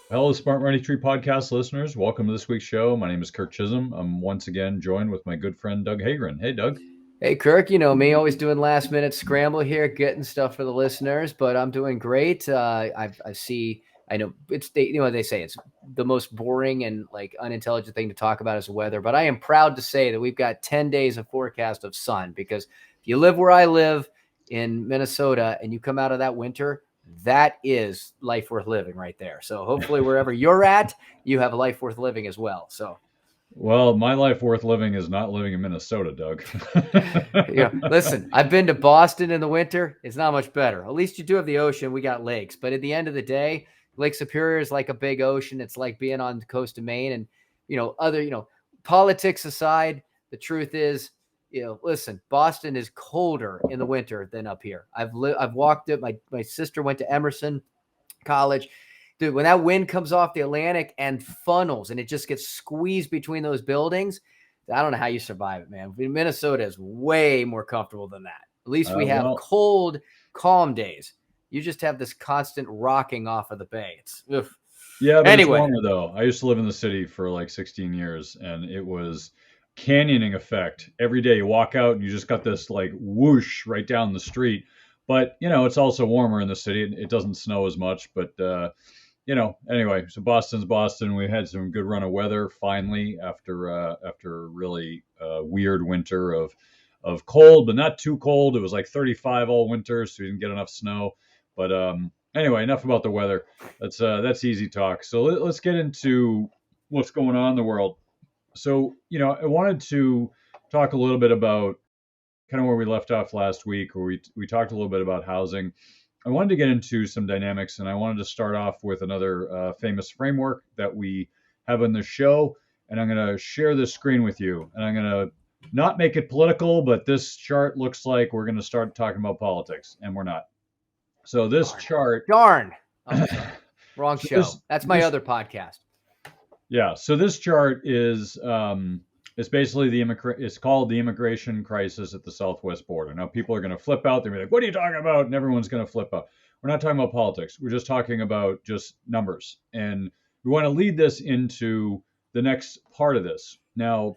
Hello, Smart Money Tree podcast listeners. Welcome to this week's show. My name is Kirk Chisholm. I'm once again joined with my good friend Doug Heagren. Hey, Doug. Hey, Kirk, you know me, always doing last minute scramble here, getting stuff for the listeners, but I'm doing great. I know they say it's the most boring and like unintelligent thing to talk about is the weather, but I am proud to say that we've got 10 days of forecast of sun because if you live where I live in Minnesota and you come out of that winter, that is life worth living right there. So hopefully wherever you're at, you have a life worth living as well. So Well, my life worth living is not living in Minnesota, Doug. listen, I've been to Boston in the winter. It's not much better. At least you do have the ocean. We got lakes. But at the end of the day, Lake Superior is like a big ocean. It's like being on the coast of Maine. And, politics aside, the truth is, listen, Boston is colder in the winter than up here. I've walked it. My sister went to Emerson College. Dude, when that wind comes off the Atlantic and funnels and it just gets squeezed between those buildings, I don't know how you survive it, man. Minnesota is way more comfortable than that. At least we have well, cold, calm days. You just have this constant rocking off of the bay. It's yeah, but it's anyway. warmer though. I used to live in the city for like 16 years, and it was canyoning effect. Every day you walk out and you just got this like whoosh right down the street. But it's also warmer in the city. It doesn't snow as much, but anyway, so Boston's Boston. We had some good run of weather finally after a really weird winter of cold, but not too cold. It was like 35 all winter, so we didn't get enough snow. But anyway, enough about the weather. That's easy talk. So let's get into what's going on in the world. So I wanted to talk a little bit about kind of where we left off last week, where we talked a little bit about housing. I wanted to get into some dynamics, and I wanted to start off with another famous framework that we have on the show. And I'm going to share this screen with you, and I'm going to not make it political, but this chart looks like we're going to start talking about politics, and we're not. So this Darn. chart, Darn. Oh, so sorry. Wrong show. this That's my this other podcast. yeah, so this chart is basically it's called the immigration crisis at the southwest border. Now people are going to flip out. They're going to be like, "What are you talking about?" And everyone's going to flip out. We're not talking about politics. We're just talking about just numbers. And we want to lead this into the next part of this. Now,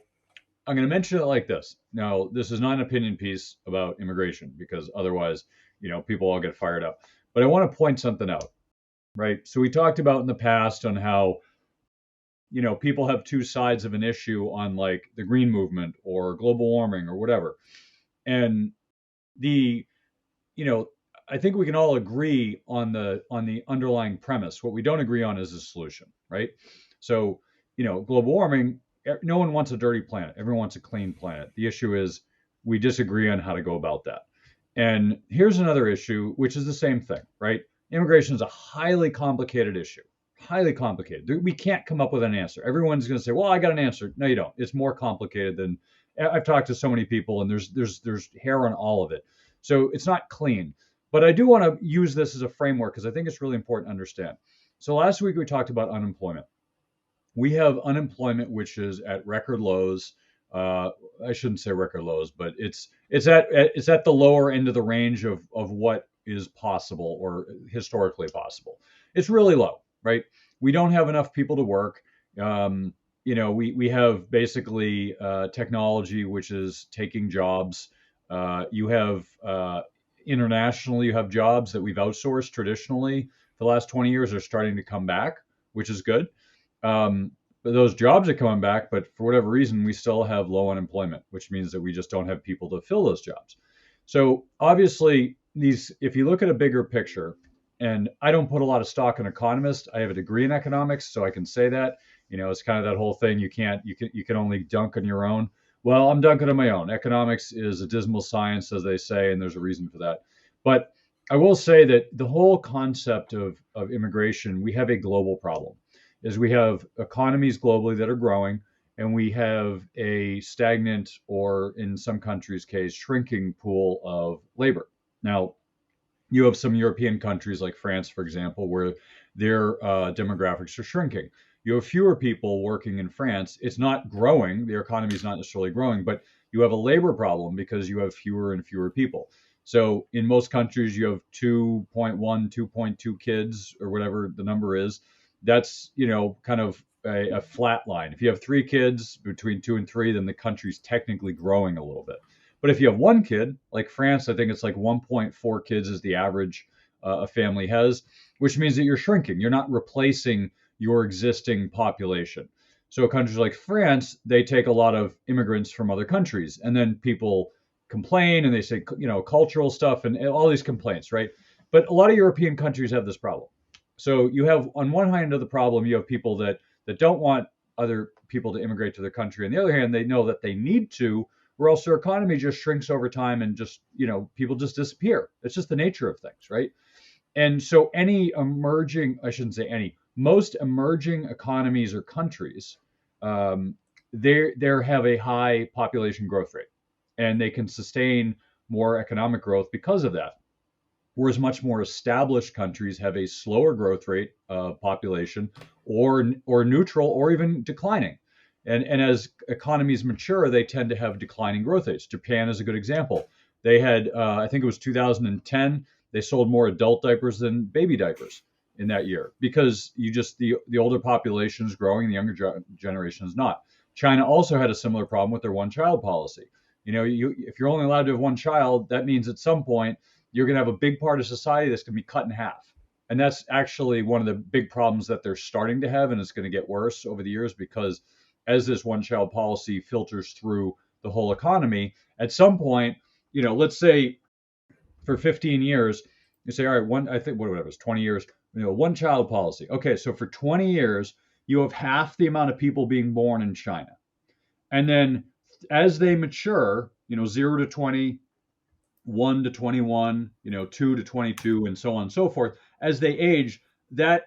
I'm going to mention it like this. Now, this is not an opinion piece about immigration because otherwise, people all get fired up. But I want to point something out, right? So we talked about in the past on how people have two sides of an issue on like the green movement or global warming or whatever. And the, you know, I think we can all agree on the underlying premise. What we don't agree on is the solution, right? So, global warming, no one wants a dirty planet. Everyone wants a clean planet. The issue is we disagree on how to go about that. And here's another issue, which is the same thing, right? Immigration is a highly complicated issue, highly complicated. We can't come up with an answer. Everyone's going to say, "Well, I got an answer." No, you don't. It's more complicated than I've talked to so many people, and there's hair on all of it. So it's not clean. But I do want to use this as a framework because I think it's really important to understand. So last week we talked about unemployment. We have unemployment which is at record lows. I shouldn't say record lows, but it's at the lower end of the range of what is possible or historically possible. It's really low, right? We don't have enough people to work. We have basically technology which is taking jobs. You have internationally, you have jobs that we've outsourced traditionally for the last 20 years are starting to come back, which is good. But those jobs are coming back, but for whatever reason, we still have low unemployment, which means that we just don't have people to fill those jobs. So obviously, if you look at a bigger picture, and I don't put a lot of stock in economists. I have a degree in economics, so I can say that. It's kind of that whole thing. You can only dunk on your own. Well, I'm dunking on my own. Economics is a dismal science, as they say, and there's a reason for that. But I will say that the whole concept of immigration, we have a global problem is we have economies globally that are growing, and we have a stagnant or, in some countries' case, shrinking pool of labor. Now, you have some European countries like France, for example, where their demographics are shrinking. You have fewer people working in France. It's not growing. The economy is not necessarily growing, but you have a labor problem because you have fewer and fewer people. So in most countries, you have 2.1, 2.2 kids or whatever the number is that's, kind of a flat line. If you have 3 kids between 2 and 3, then the country's technically growing a little bit. But if you have 1 kid, like France, I think it's like 1.4 kids is the average a family has, which means that you're shrinking. You're not replacing your existing population. So countries like France, they take a lot of immigrants from other countries, and then people complain and they say, cultural stuff and all these complaints, right? But a lot of European countries have this problem. So you have on one hand of the problem, you have people that don't want other people to immigrate to their country. On the other hand, they know that they need to, or else their economy just shrinks over time and just, people just disappear. It's just the nature of things, right? And so any emerging, I shouldn't say any, most emerging economies or countries, they have a high population growth rate, and they can sustain more economic growth because of that. Whereas much more established countries have a slower growth rate of population, or neutral, or even declining. And as economies mature, they tend to have declining growth rates. Japan is a good example. They had, I think it was 2010, they sold more adult diapers than baby diapers in that year, because the older population is growing, the younger generation is not. China also had a similar problem with their one child policy. If you're only allowed to have one child, that means at some point you're going to have a big part of society that's going to be cut in half. And that's actually one of the big problems that they're starting to have, and it's going to get worse over the years, because as this one child policy filters through the whole economy, at some point, let's say for 15 years, you say, all right, I think whatever it was, 20 years, one child policy. Okay, so for 20 years, you have half the amount of people being born in China. And then as they mature, 0 to 20, 1 to 21, 2 to 22, and so on and so forth, as they age, that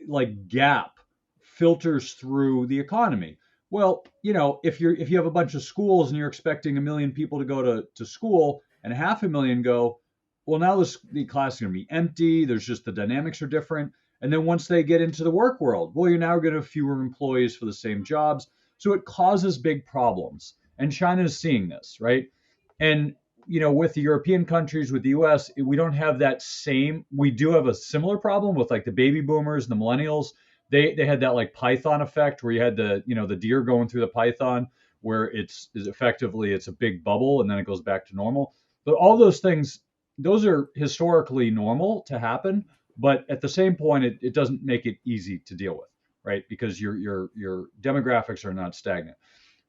like gap filters through the economy. Well, if you have a bunch of schools and you're expecting 1 million people to go to school and 500,000 go, well, now the class is going to be empty. There's just the dynamics are different. And then once they get into the work world, well, you're now going to have fewer employees for the same jobs. So it causes big problems. And China is seeing this, right? And with the European countries, with the US, we don't have that same. We do have a similar problem with like the baby boomers and the millennials. They had that like Python effect, where you had the deer going through the Python, where it's effectively it's a big bubble and then it goes back to normal. But all those things, those are historically normal to happen, but at the same point, it doesn't make it easy to deal with, right? Because your demographics are not stagnant.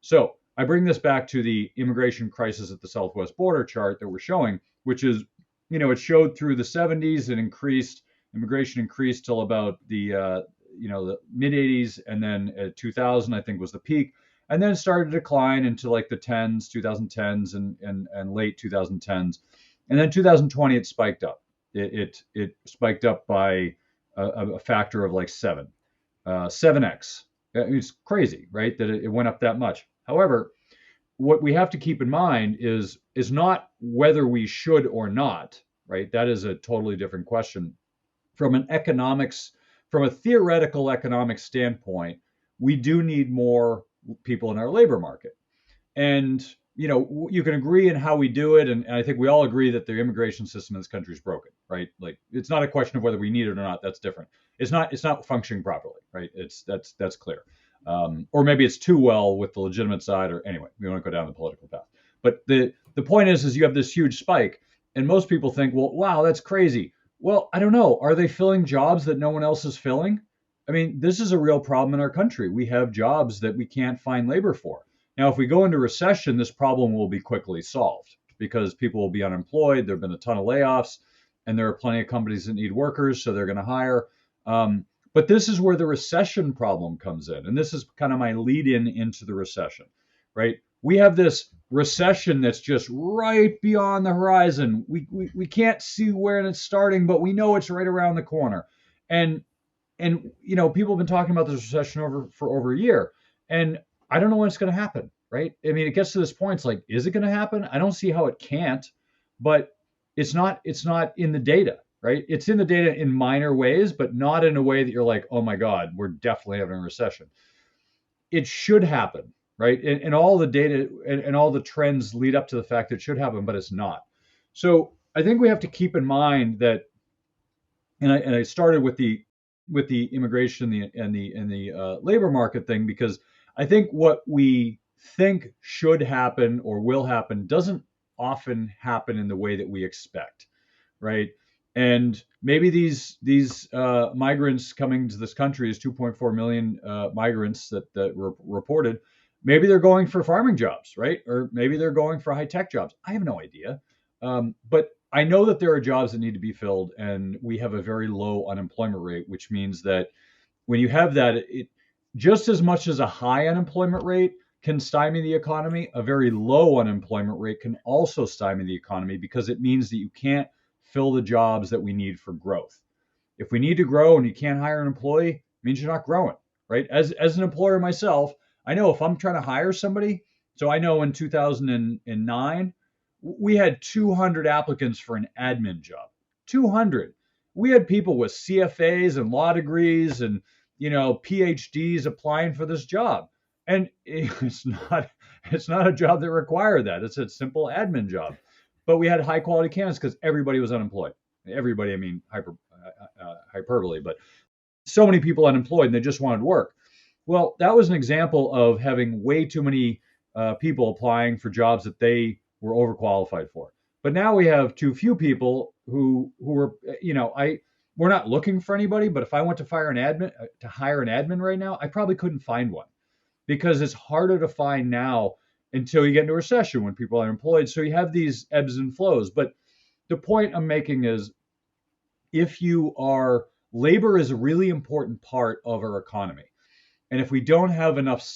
So I bring this back to the immigration crisis at the southwest border chart that we're showing, which is, it showed through the 70s and immigration increased till about the mid 80s, and then 2000 I think was the peak, and then it started to decline into like the 2010s and late 2010s, and then 2020 it spiked up. It spiked up by a factor of like 7x. It's crazy, right? That it went up that much. However, what we have to keep in mind is not whether we should or not, right? That is a totally different question. From a theoretical economic standpoint, we do need more people in our labor market. And, you can agree in how we do it. And I think we all agree that the immigration system in this country is broken, right? Like, it's not a question of whether we need it or not. That's different. It's not functioning properly, right? That's clear. Or maybe it's too well with the legitimate side, or anyway, we want to go down the political path. But the point is you have this huge spike, and most people think, well, wow, that's crazy. Well, I don't know. Are they filling jobs that no one else is filling? I mean, this is a real problem in our country. We have jobs that we can't find labor for. Now, if we go into recession, this problem will be quickly solved, because people will be unemployed. There have been a ton of layoffs, and there are plenty of companies that need workers, so they're going to hire. But this is where the recession problem comes in. And this is kind of my lead in into the recession, right? We have this recession that's just right beyond the horizon. We can't see where it's starting, but we know it's right around the corner. And people have been talking about this recession for over a year. And I don't know when it's going to happen, right? I mean, it gets to this point. It's like, is it going to happen? I don't see how it can't, but it's not in the data, right? It's in the data in minor ways, but not in a way that you're like, oh my God, we're definitely having a recession. It should happen, right? And all the data and all the trends lead up to the fact that it should happen, but it's not. So I think we have to keep in mind that, and I started with the with the immigration and the labor market thing, because I think what we think should happen or will happen doesn't often happen in the way that we expect, right? And maybe these migrants coming to this country is 2.4 million migrants that were reported. Maybe they're going for farming jobs, right? Or maybe they're going for high tech jobs. I have no idea. But I know that there are jobs that need to be filled, and we have a very low unemployment rate, which means that when you have that, it just as much as a high unemployment rate can stymie the economy, a very low unemployment rate can also stymie the economy because it means that you can't fill the jobs that we need for growth. If we need to grow and you can't hire an employee, it means you're not growing, right? As an employer myself, I know if I'm trying to hire somebody, so I know in 2009, we had 200 applicants for an admin job. 200. We had people with CFAs and law degrees and PhDs applying for this job. And it's not a job that required that. It's a simple admin job. But we had high quality candidates because everybody was unemployed. Everybody, I mean, hyperbole, but so many people unemployed and they just wanted work. Well, that was an example of having way too many people applying for jobs that they were overqualified for. But now we have too few people who are, we're not looking for anybody. But if I went to hire an admin right now, I probably couldn't find one because it's harder to find now until you get into a recession when people are unemployed. So you have these ebbs and flows. But the point I'm making is if you are labor is a really important part of our economy. And if we don't have enough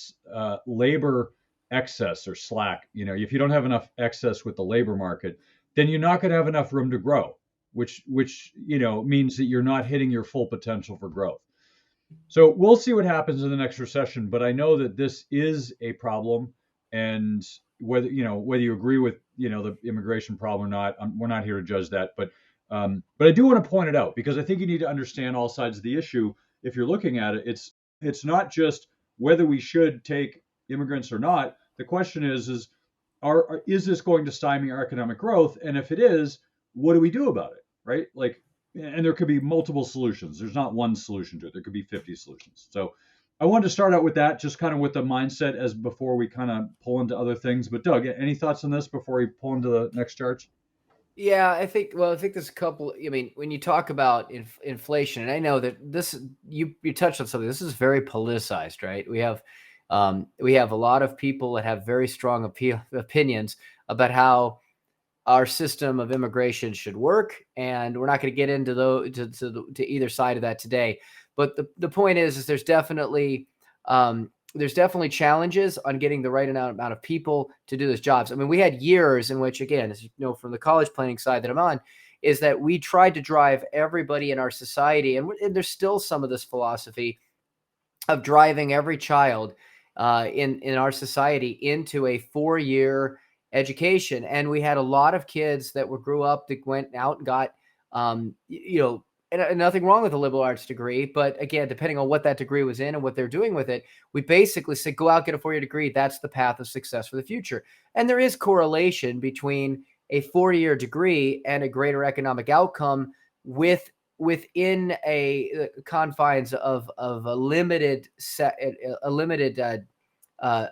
labor excess or slack, if you don't have enough excess with the labor market, then you're not going to have enough room to grow, which means that you're not hitting your full potential for growth. So we'll see what happens in the next recession, but I know that this is a problem, and whether you agree with the immigration problem or not, we're not here to judge that, but I do want to point it out because I think you need to understand all sides of the issue. If you're looking at it, it's not just whether we should take immigrants or not. The question is this going to stymie our economic growth? And if it is, what do we do about it? Right? And there could be multiple solutions. There's not one solution to it. There could be 50 solutions. So I wanted to start out with that, just kind of with the mindset as before we kind of pull into other things. But Doug, any thoughts on this before we pull into the next charts? Yeah, I think there's a couple. I mean, when you talk about inflation, and I know that you touched on something. This is very politicized, right? We have a lot of people that have very strong opinions about how our system of immigration should work, and we're not going to get into to either side of that today. But the point is there's definitely challenges on getting the right amount of people to do those jobs. I mean, we had years in which, again, as you know, from the college planning side that I'm on, is that we tried to drive everybody in our society, and there's still some of this philosophy of driving every child in our society into a 4-year education. And we had a lot of kids that grew up that went out and got, and nothing wrong with a liberal arts degree, but again, depending on what that degree was in and what they're doing with it, we basically said, go out, get a 4-year degree. That's the path of success for the future. And there is correlation between a 4-year degree and a greater economic outcome within a confines of a limited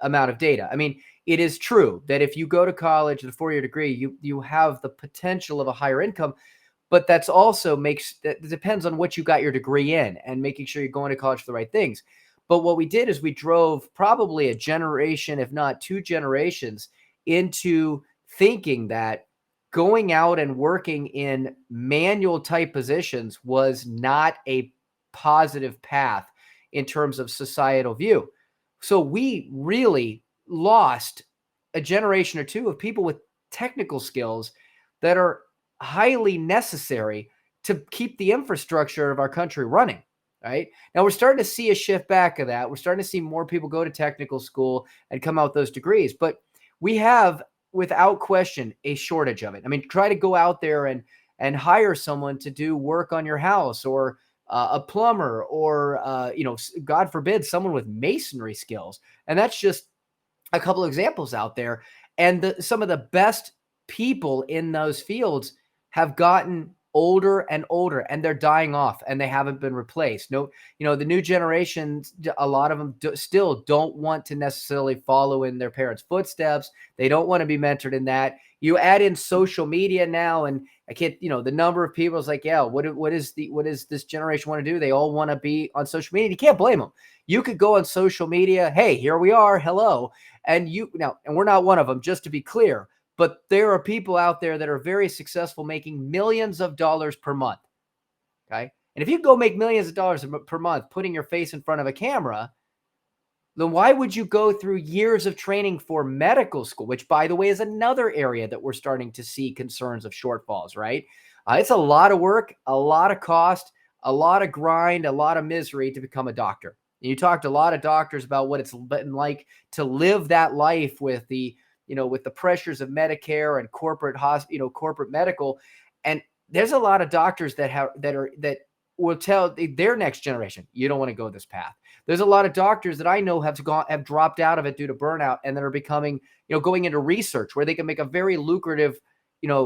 amount of data. I mean, it is true that if you go to college with a 4-year degree, you have the potential of a higher income. But that's also that depends on what you got your degree in and making sure you're going to college for the right things. But what we did is we drove probably a generation, if not 2 generations, into thinking that going out and working in manual type positions was not a positive path in terms of societal view. So we really lost a generation or 2 of people with technical skills that are highly necessary to keep the infrastructure of our country running. Right now, we're starting to see a shift back of that. We're starting to see more people go to technical school and come out with those degrees, but we have, without question, a shortage of it. I mean, try to go out there and hire someone to do work on your house, or a plumber, or God forbid, someone with masonry skills. And that's just a couple of examples out there. And some of the best people in those fields have gotten older and older, and they're dying off, and they haven't been replaced. No, the new generations, a lot of them still don't want to necessarily follow in their parents' footsteps. They don't want to be mentored in that. You add in social media now, and I can't, the number of people is like, yeah, what is this generation want to do? They all want to be on social media. You can't blame them. You could go on social media. Hey, here we are. Hello. And we're not one of them, just to be clear. But there are people out there that are very successful, making millions of dollars per month. Okay. And if you go make millions of dollars per month, putting your face in front of a camera, then why would you go through years of training for medical school, which, by the way, is another area that we're starting to see concerns of shortfalls, right? It's a lot of work, a lot of cost, a lot of grind, a lot of misery to become a doctor. And you talked to a lot of doctors about what it's been like to live that life with the pressures of Medicare and corporate medical. And there's a lot of doctors that will tell their next generation, you don't want to go this path. There's a lot of doctors that I know have dropped out of it due to burnout, and that are becoming, going into research where they can make a very lucrative,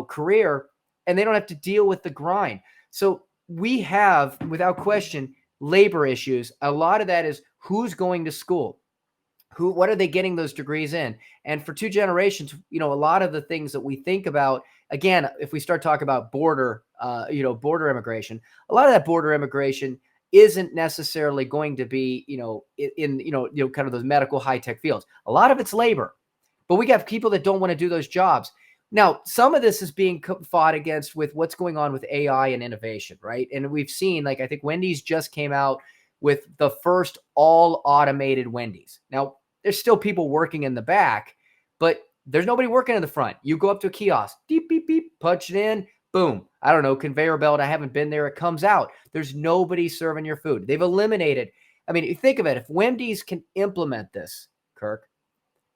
career, and they don't have to deal with the grind. So we have, without question, labor issues. A lot of that is who's going to school. What are they getting those degrees in? And for two generations, a lot of the things that we think about, again, if we start talking about border immigration, a lot of that border immigration isn't necessarily going to be, in kind of those medical high-tech fields. A lot of it's labor, but we got people that don't want to do those jobs. Now, some of this is being fought against with what's going on with AI and innovation, right? And we've seen, I think Wendy's just came out with the first all automated Wendy's. Now, there's still people working in the back, but there's nobody working in the front. You go up to a kiosk, beep, beep, beep, punch it in, boom. I don't know, conveyor belt. I haven't been there. It comes out. There's nobody serving your food. They've eliminated. I mean, you think of it. If Wendy's can implement this, Kirk,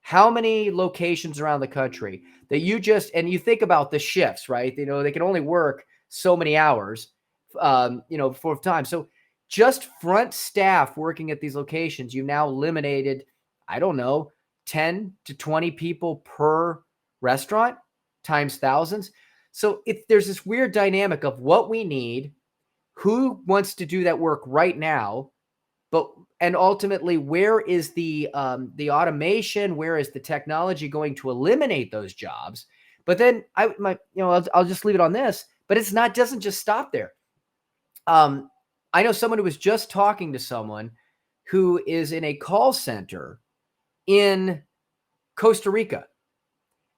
how many locations around the country that and you think about the shifts, right? They can only work so many hours, for time. So just front staff working at these locations, you've now eliminated, I don't know, 10 to 20 people per restaurant times thousands. So there's this weird dynamic of what we need, who wants to do that work right now, and ultimately, where is the automation? Where is the technology going to eliminate those jobs? But then I'll just leave it on this. But doesn't just stop there. I know someone who was just talking to someone who is in a call center in Costa Rica.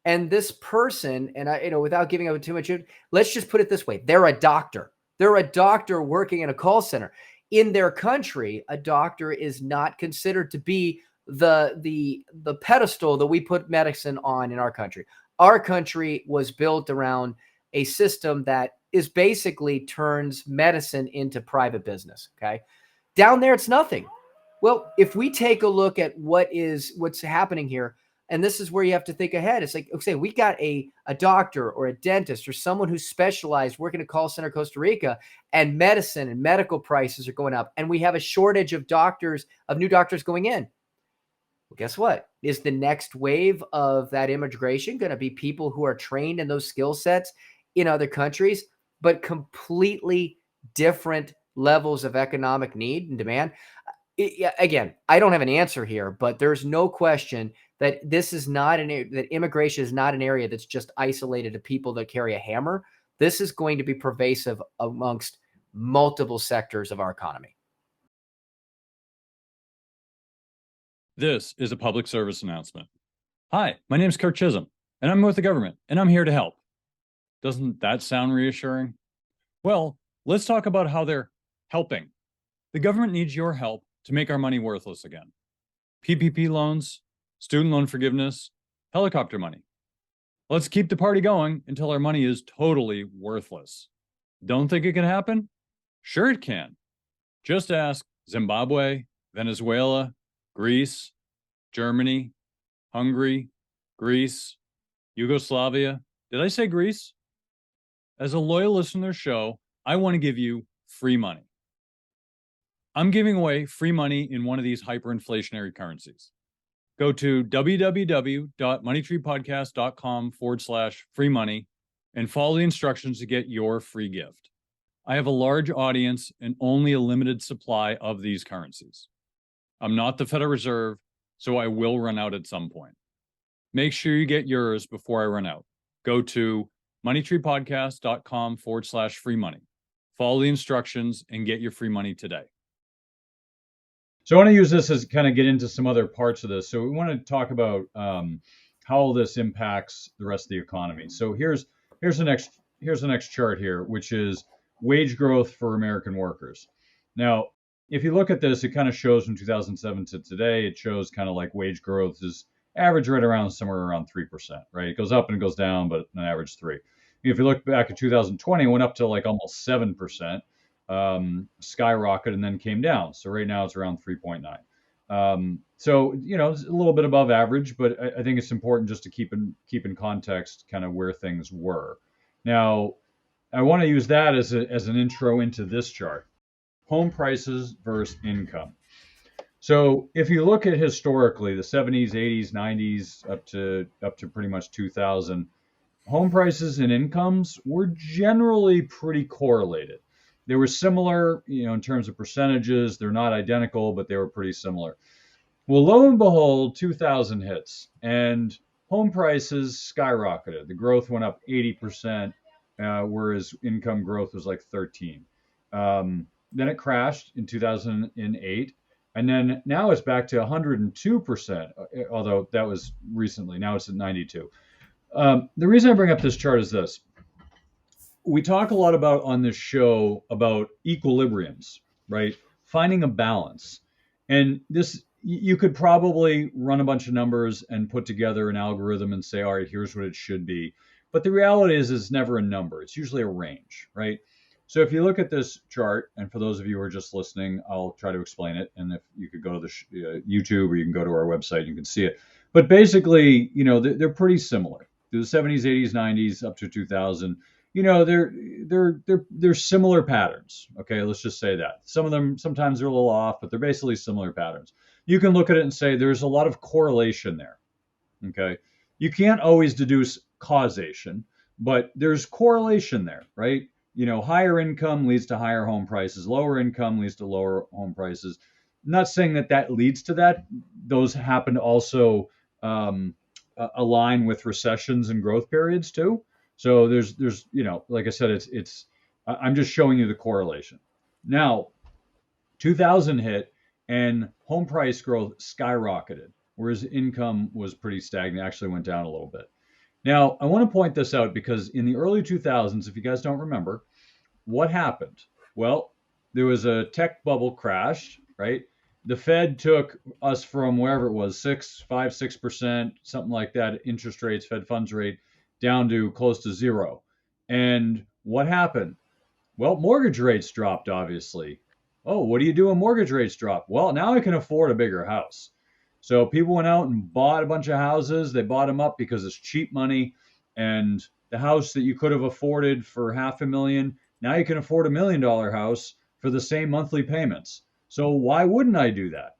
And this person, and without giving up too much, let's just put it this way. They're a doctor. They're a doctor working in a call center. In their country, a doctor is not considered to be the pedestal that we put medicine on in our country. Our country was built around a system that is basically turns medicine into private business. Okay. Down there, it's nothing. Well, if we take a look at what's happening here, and this is where you have to think ahead. It's like, okay, we got a doctor or a dentist or someone who's specialized working at a call center, Costa Rica, and medicine and medical prices are going up. And we have a shortage of new doctors going in. Well, guess what? Is the next wave of that immigration going to be people who are trained in those skill sets in other countries, but completely different levels of economic need and demand? Again, I don't have an answer here, but there's no question that that immigration is not an area that's just isolated to people that carry a hammer. This is going to be pervasive amongst multiple sectors of our economy. This is a public service announcement. Hi, my name is Kirk Chisholm, and I'm with the government, and I'm here to help. Doesn't that sound reassuring? Well, let's talk about how they're helping. The government needs your help to make our money worthless again. PPP loans, student loan forgiveness, helicopter money. Let's keep the party going until our money is totally worthless. Don't think it can happen? Sure it can. Just ask Zimbabwe, Venezuela, Greece, Germany, Hungary, Greece, Yugoslavia. Did I say Greece? As a loyal listener to the show, I want to give you free money. I'm giving away free money in one of these hyperinflationary currencies. Go to www.moneytreepodcast.com/free money and follow the instructions to get your free gift. I have a large audience and only a limited supply of these currencies. I'm not the Federal Reserve, so I will run out at some point. Make sure you get yours before I run out. Go to moneytreepodcast.com/free money. Follow the instructions and get your free money today. So I want to use this as kind of get into some other parts of this. So we want to talk about how all this impacts the rest of the economy. So here's the next chart here, which is wage growth for American workers. Now, if you look at this, it kind of shows from 2007 to today. It shows kind of like wage growth is average right around somewhere around 3%, right? It goes up and it goes down, but an average 3. If you look back at 2020, it went up to like almost 7%, skyrocketed and then came down. So right now it's around 3.9. So it's a little bit above average, but I think it's important just to keep in context kind of where things were. Now, I want to use that as an intro into this chart: home prices versus income. So if you look at historically the 70s, 80s, 90s up to pretty much 2000, home prices and incomes were generally pretty correlated. They were similar, in terms of percentages. They're not identical, but they were pretty similar. Well, lo and behold, 2000 hits and home prices skyrocketed. The growth went up 80%, whereas income growth was like 13. Then it crashed in 2008. And then now it's back to 102%, although that was recently. Now it's at 92. The reason I bring up this chart is this. We talk a lot about on this show about equilibriums, right? Finding a balance. And this, you could probably run a bunch of numbers and put together an algorithm and say, all right, here's what it should be. But the reality is it's never a number. It's usually a range, right? So if you look at this chart, and for those of you who are just listening, I'll try to explain it. And if you could go to the YouTube, or you can go to our website, you can see it. But basically, they're pretty similar. Through the 70s, 80s, 90s, up to 2000, they're similar patterns. Okay, let's just say that. Some of them sometimes they're a little off, but they're basically similar patterns. You can look at it and say there's a lot of correlation there. Okay, you can't always deduce causation, but there's correlation there, right? Higher income leads to higher home prices. Lower income leads to lower home prices. I'm not saying that leads to that. Those happen to also align with recessions and growth periods too. So there's like I said, I'm just showing you the correlation. Now, 2000 hit and home price growth skyrocketed, whereas income was pretty stagnant, actually went down a little bit. Now, I want to point this out because in the early 2000s, if you guys don't remember, what happened? Well, there was a tech bubble crash, right? The Fed took us from wherever it was, 6%, something like that, interest rates, Fed funds rate, down to close to zero. And what happened? Well, mortgage rates dropped, obviously. Oh, what do you do when mortgage rates drop? Well, now I can afford a bigger house. So people went out and bought a bunch of houses. They bought them up because it's cheap money. And the house that you could have afforded for $500,000, now you can afford $1 million house for the same monthly payments. So why wouldn't I do that?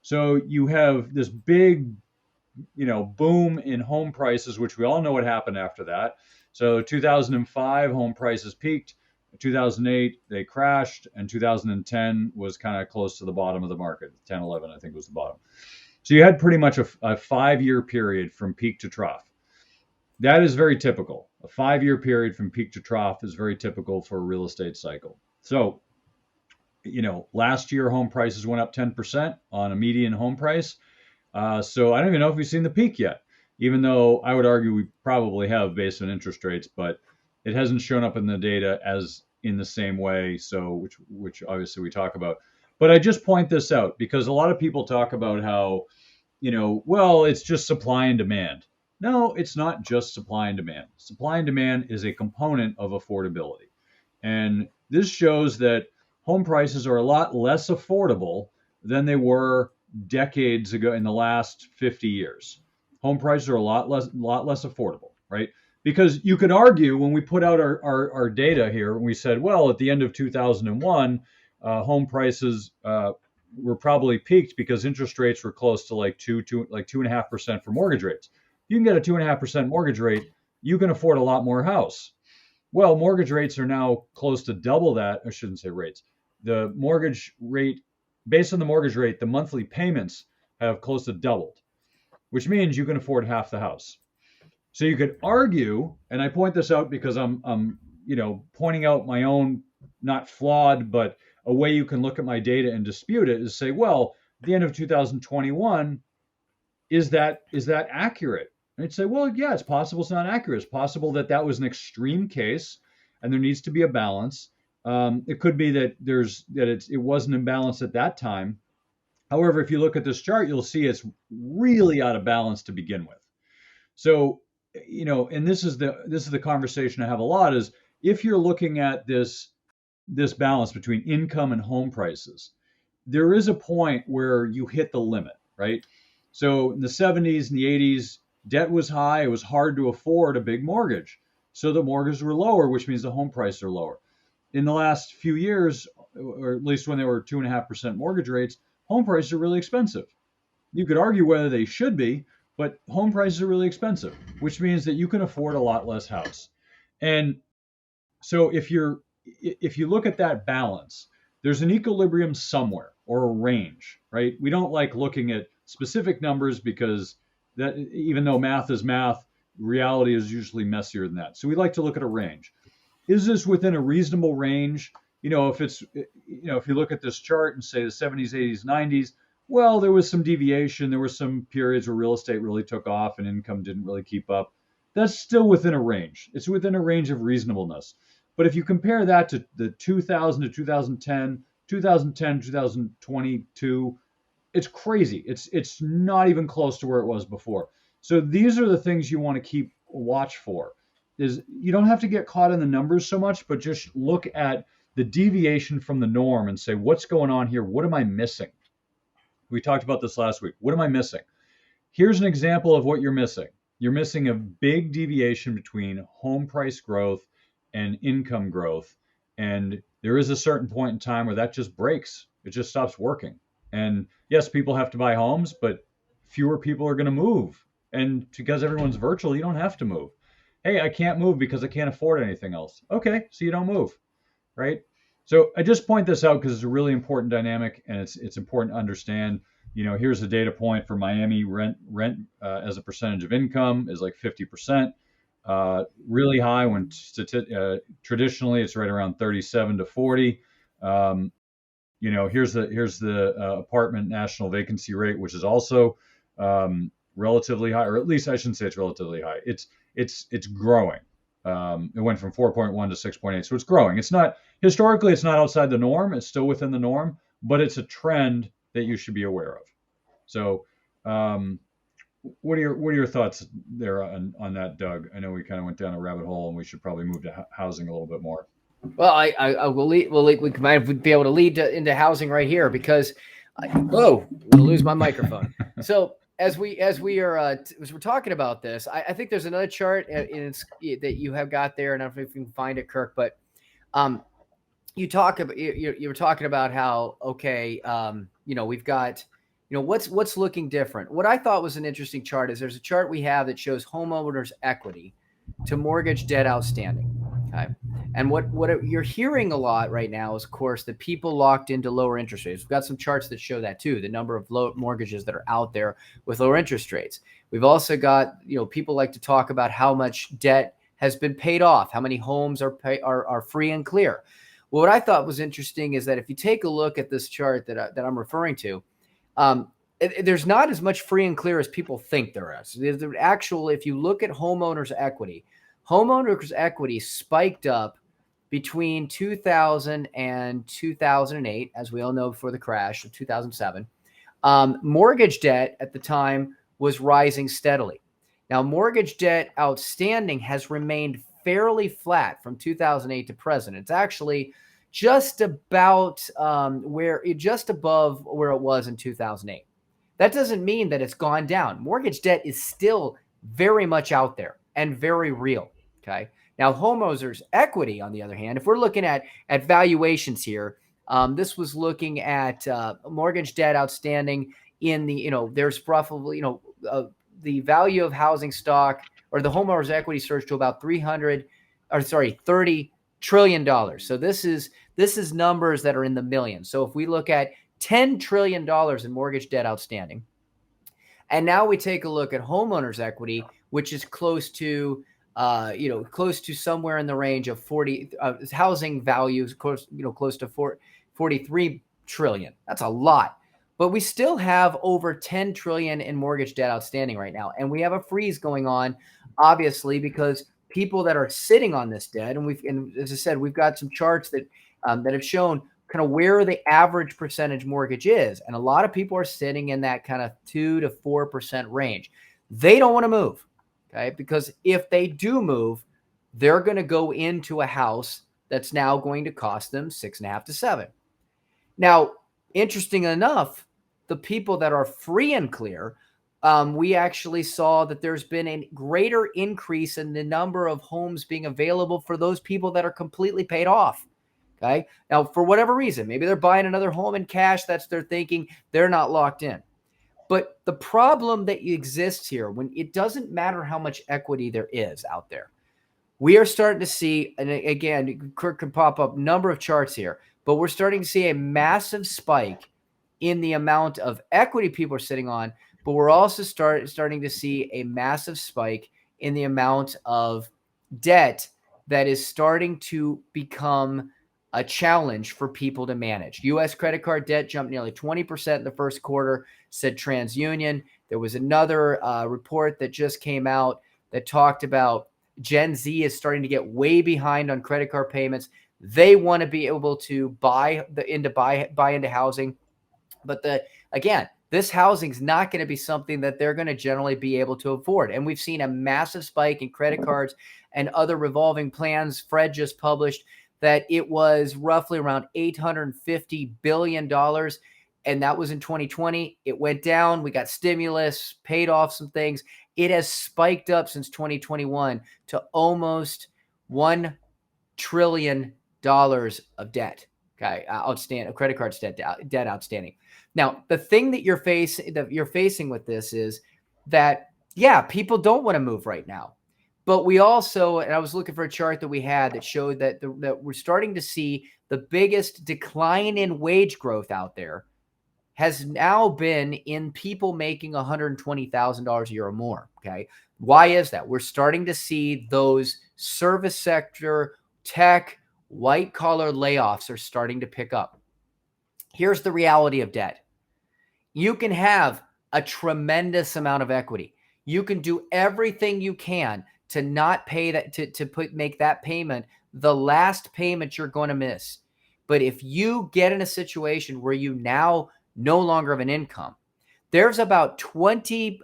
So you have this big, boom in home prices, which we all know what happened after that. So 2005, home prices peaked. 2008, they crashed. And 2010 was kind of close to the bottom of the market. 10, 11, I think was the bottom. So you had pretty much a 5-year period from peak to trough. That is very typical. A 5-year period from peak to trough is very typical for a real estate cycle. So, last year home prices went up 10% on a median home price. So I don't even know if we've seen the peak yet, even though I would argue we probably have based on interest rates, but it hasn't shown up in the data as in the same way. So which obviously we talk about. But I just point this out because a lot of people talk about how, well, it's just supply and demand. No, it's not just supply and demand. Supply and demand is a component of affordability. And this shows that home prices are a lot less affordable than they were decades ago in the last 50 years. Home prices are a lot less affordable, right? Because you could argue when we put out our data here, we said, well, at the end of 2001, home prices were probably peaked because interest rates were close to like 2.5% for mortgage rates. You can get a 2.5% mortgage rate, you can afford a lot more house. Well, mortgage rates are now close to double that. I shouldn't say rates. The mortgage rate, based on the mortgage rate, the monthly payments have close to doubled, which means you can afford half the house. So you could argue, and I point this out because I'm pointing out my own, not flawed, but a way you can look at my data and dispute it is say, well, at the end of 2021, is that accurate? And I'd say, well, yeah, it's possible it's not accurate. It's possible that that was an extreme case, and there needs to be a balance. It could be that it wasn't in balance at that time. However, if you look at this chart, you'll see it's really out of balance to begin with. So, and this is the conversation I have a lot is if you're looking at this balance between income and home prices, there is a point where you hit the limit, right? So in the 70s and the 80s, debt was high. It was hard to afford a big mortgage. So the mortgages were lower, which means the home prices are lower. In the last few years, or at least when there were 2.5% mortgage rates, home prices are really expensive. You could argue whether they should be, but home prices are really expensive, which means that you can afford a lot less house. And so if you look at that balance, there's an equilibrium somewhere or a range, right? We don't like looking at specific numbers because that even though math is math, reality is usually messier than that. So we like to look at a range. Is this within a reasonable range? If you look at this chart and say the 70s, 80s, 90s, well, there was some deviation. There were some periods where real estate really took off and income didn't really keep up. That's still within a range. It's within a range of reasonableness. But if you compare that to the 2000 to 2010, 2010, 2022, it's crazy. It's not even close to where it was before. So these are the things you want to keep watch for. Is you don't have to get caught in the numbers so much, but just look at the deviation from the norm and say, what's going on here? What am I missing? We talked about this last week. What am I missing? Here's an example of what you're missing. You're missing a big deviation between home price growth and income growth. And there is a certain point in time where that just breaks. It just stops working. And yes, people have to buy homes, but fewer people are going to move. And because everyone's virtual, you don't have to move. Hey, I can't move because I can't afford anything else. Okay, so you don't move, right? So I just point this out because it's a really important dynamic, and it's important to understand. Here's a data point for Miami rent as a percentage of income is like 50%, really high when traditionally it's right around 37 to 40. Here's the apartment national vacancy rate, which is also relatively high, or at least I shouldn't say it's relatively high. It's growing. It went from 4.1 to 6.8, so it's growing. It's not historically, it's not outside the norm. It's still within the norm, but it's a trend that you should be aware of. So, what are your thoughts there on that, Doug? I know we kind of went down a rabbit hole, and we should probably move to housing a little bit more. Well, I will lead. We might be able to lead into housing right here because, I'm going to lose my microphone. So as we're talking about this, I think there's another chart that you have got there, and I don't know if you can find it, Kirk, but you were talking about how we've got what's looking different. What I thought was an interesting chart is there's a chart we have that shows homeowners' equity to mortgage debt outstanding. Okay. And what you're hearing a lot right now is, of course, that people locked into lower interest rates. We've got some charts that show that too, the number of low mortgages that are out there with lower interest rates. We've also got, people like to talk about how much debt has been paid off, how many homes are free and clear. Well, what I thought was interesting is that if you take a look at this chart that I'm referring to, there's not as much free and clear as people think there is. If you look at homeowners' equity spiked up between 2000 and 2008, as we all know, before the crash of 2007. Mortgage debt at the time was rising steadily. Now, mortgage debt outstanding has remained fairly flat from 2008 to present. It's actually just about just above where it was in 2008. That doesn't mean that it's gone down. Mortgage debt is still very much out there and very real. Okay. Now, homeowners' equity, on the other hand, if we're looking at valuations here, this was looking at mortgage debt outstanding in the, there's roughly, the value of housing stock or the homeowners' equity surged to about $300 $30 trillion. So this is numbers that are in the millions. So if we look at $10 trillion in mortgage debt outstanding, and now we take a look at homeowners equity, which is close to somewhere in the range of 40 housing values, close to 43 trillion. That's a lot. But we still have over 10 trillion in mortgage debt outstanding right now. And we have a freeze going on, obviously, because people that are sitting on this debt, and as I said, we've got some charts that have shown kind of where the average percentage mortgage is. And a lot of people are sitting in that kind of 2 to 4% range. They don't want to move, okay? Because if they do move, they're going to go into a house that's now going to cost them 6.5 to 7. Now, interesting enough, the people that are free and clear, we actually saw that there's been a greater increase in the number of homes being available for those people that are completely paid off. Okay. Now, for whatever reason, maybe they're buying another home in cash. That's their thinking. They're not locked in. But the problem that exists here, when it doesn't matter how much equity there is out there, we are starting to see, and again, Kirk can pop up a number of charts here, but we're starting to see a massive spike in the amount of equity people are sitting on, but we're also starting to see a massive spike in the amount of debt that is starting to become a challenge for people to manage. U.S. credit card debt jumped nearly 20% in the first quarter, said TransUnion. There was another report that just came out that talked about Gen Z is starting to get way behind on credit card payments. They want to be able to buy into housing. But this housing is not going to be something that they're going to generally be able to afford. And we've seen a massive spike in credit cards and other revolving plans. Fred just published that it was roughly around $850 billion. And that was in 2020. It went down. We got stimulus, paid off some things. It has spiked up since 2021 to almost $1 trillion of debt. Okay, outstanding credit card debt outstanding. Now, the thing that you're facing with this is that, people don't want to move right now. But we also, and I was looking for a chart that we had that showed that we're starting to see the biggest decline in wage growth out there has now been in people making $120,000 a year or more. Okay. Why is that? We're starting to see those service sector, tech, white collar layoffs are starting to pick up. Here's the reality of debt. You can have a tremendous amount of equity. You can do everything you can to not pay that, make that payment the last payment you're going to miss. But if you get in a situation where you now no longer have an income, there's about 20%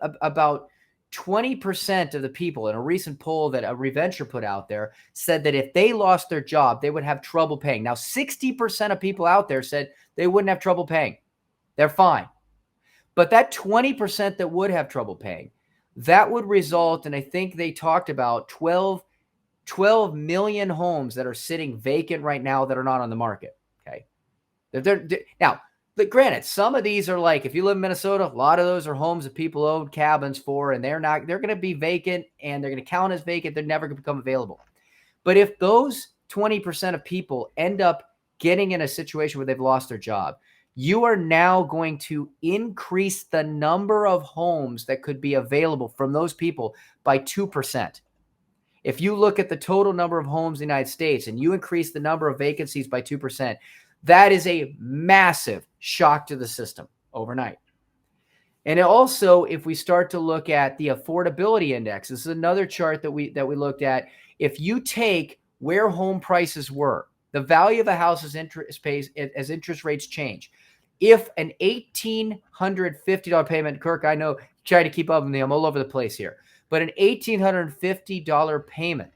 of the people in a recent poll that a Reventure put out there said that if they lost their job, they would have trouble paying. Now, 60% of people out there said they wouldn't have trouble paying. They're fine. But that 20% that would have trouble paying, that would result in, I think they talked about 12 million homes that are sitting vacant right now that are not on the market. Okay. Now, but granted, some of these are like, if you live in Minnesota, a lot of those are homes that people own cabins for, and they're going to be vacant and they're going to count as vacant. They're never going to become available. But if those 20% of people end up getting in a situation where they've lost their job, you are now going to increase the number of homes that could be available from those people by 2%. If you look at the total number of homes in the United States and you increase the number of vacancies by 2%, that is a massive shock to the system overnight. And also, if we start to look at the affordability index, this is another chart that we looked at. If you take where home prices were, the value of a house as interest rates change. If an $1,850 payment, Kirk, I know, try to keep up with me, I'm all over the place here, but an $1,850 payment